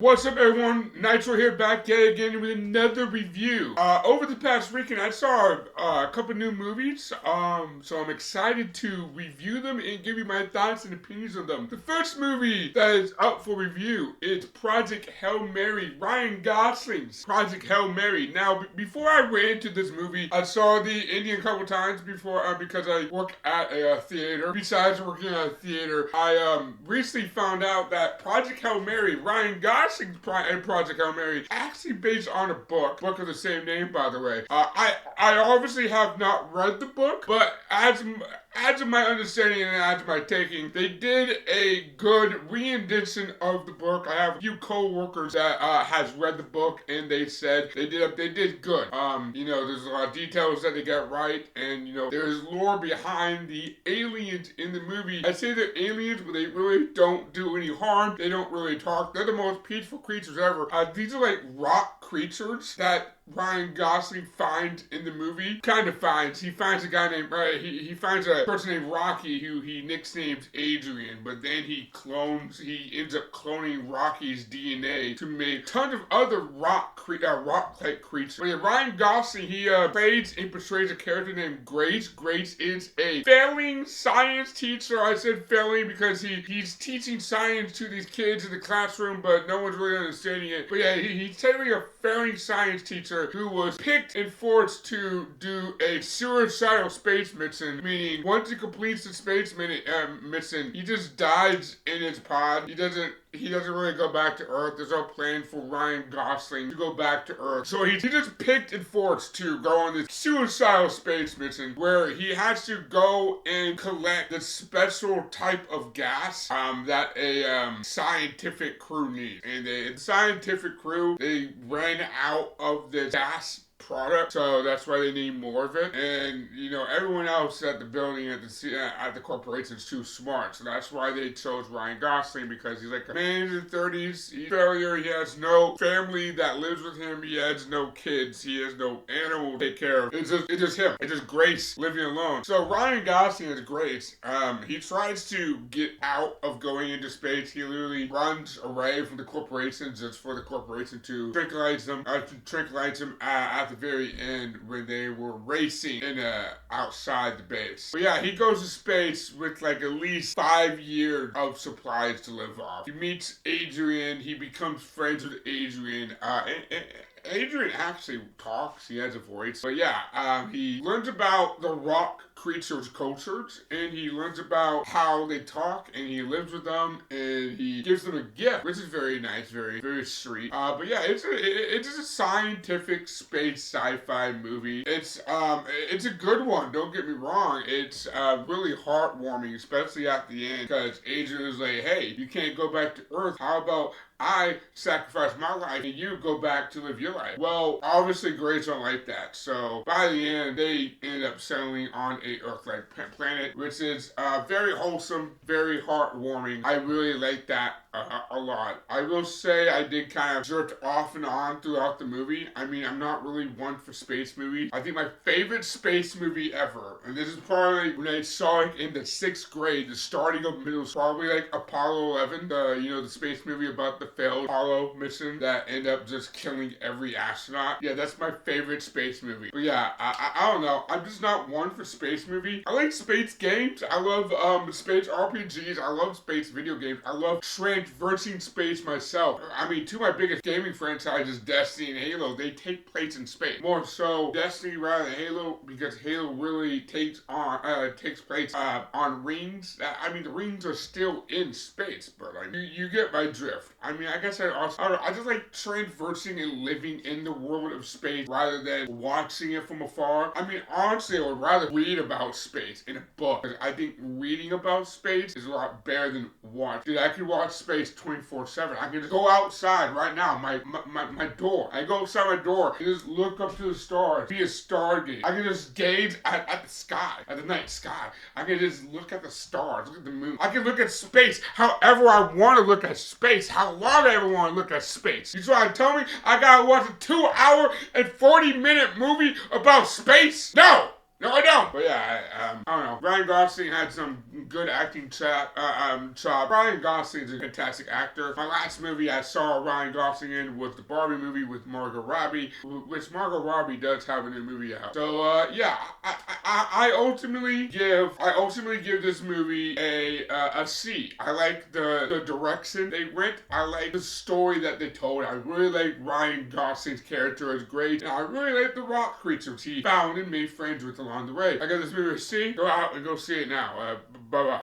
What's up, everyone? Nitro here, back yet again with another review. Over the past weekend, I saw a couple new movies, so I'm excited to review them and give you my thoughts and opinions on them. The first movie that is up for review is Project Hail Mary, Ryan Gosling's Project Hail Mary. Now, before I went into this movie, I saw the indie a couple times before because I work at a theater. Besides working at a theater, I recently found out that Project Hail Mary, Ryan Gosling's Project Hail Mary, actually based on a book of the same name, by the way. I obviously have not read the book, but as of my understanding and as of my taking, they did a good rendition of the book. I have a few co-workers that has read the book, and they said they did good. There's a lot of details that they got right, and there's lore behind the aliens in the movie. I say they're aliens, but they really don't do any harm. They don't really talk. They're the most peaceful creatures ever. These are like rock creatures that Ryan Gosling finds in the movie. Kind of finds. He finds a guy named, he finds a person named Rocky who he nicknames Adrian, but then he ends up cloning Rocky's DNA to make tons of other rock-like creatures. But yeah, Ryan Gosling, he plays and portrays a character named Grace. Grace is a failing science teacher. I said failing because he's teaching science to these kids in the classroom, but no one's really understanding it. But yeah, he's technically a failing science teacher who was picked and forced to do a suicidal space mission, meaning once he completes the space mission, he just dies in his pod. He doesn't really go back to Earth. There's no plan for Ryan Gosling to go back to Earth. So he just picked and forced to go on this suicidal space mission where he has to go and collect the special type of gas that a scientific crew needs. And the scientific crew, they ran out of this gas product, so that's why they need more of it. And everyone else at the building at the corporation is too smart, so that's why they chose Ryan Gosling, because he's like a man in his 30s. He's a failure. He has no family that lives with him. He has no kids. He has no animal to take care of. It's just him. It's just Grace living alone. So Ryan Gosling is Grace. He tries to get out of going into space. He literally runs away from the corporation just for the corporation to tranquilize him at the very end when they were racing outside the base. But yeah, he goes to space with like at least 5 years of supplies to live off. He meets Adrian. He becomes friends with Adrian. Adrian actually talks. He has a voice. But yeah, he learns about the rock creatures' cultures, and he learns about how they talk, and he lives with them, and he gives them a gift, which is very nice, very, very sweet. But yeah, it's a scientific space sci-fi movie. It's a good one. Don't get me wrong. It's really heartwarming, especially at the end, because Adrian is like, hey, you can't go back to Earth. How about I sacrifice my life and you go back to live your life? Well, obviously Grace don't like that. So by the end, they end up settling on a Earth-like planet, which is very wholesome, very heartwarming. I really like that a lot. I will say I did kind of jerk off and on throughout the movie. I mean, I'm not really one for space movies. I think my favorite space movie ever, and this is probably when I saw it in the 6th grade, the starting of middle school, probably like Apollo 11, the space movie about the failed Apollo mission that ended up just killing every astronaut. Yeah, that's my favorite space movie. But yeah, I don't know. I'm just not one for space movie. I like space games. I love space RPGs. I love space video games. I love traversing space myself. I mean, two of my biggest gaming franchises, Destiny and Halo, they take place in space. More so Destiny rather than Halo, because Halo really takes place on rings. I mean, the rings are still in space, but like you get my drift. I mean, I guess I just like traversing and living in the world of space rather than watching it from afar. I mean, honestly, I would rather read about space in a book, because I think reading about space is a lot better than watching. Dude, I could watch space 24/7. I can just go outside right now, my door. I go outside my door and just look up to the stars, be a stargate. I can just gaze at the sky, at the night sky. I can just look at the stars, look at the moon. I can look at space however I want to look at space, how long I ever want to look at space. You trying to tell me I gotta watch a 2 hour and 40 minute movie about space? No! No, I don't. But yeah, I don't know. Ryan Gosling had some good acting chop. Ryan Gosling's a fantastic actor. My last movie I saw Ryan Gosling in was the Barbie movie with Margot Robbie, which Margot Robbie does have a new movie out. So yeah, I ultimately give this movie a C. I like the direction they went. I like the story that they told. I really like Ryan Gosling's character as great, and I really like the rock creatures he found and made friends with along the way. I got this movie a C. Go out and go see it now. Bye bye.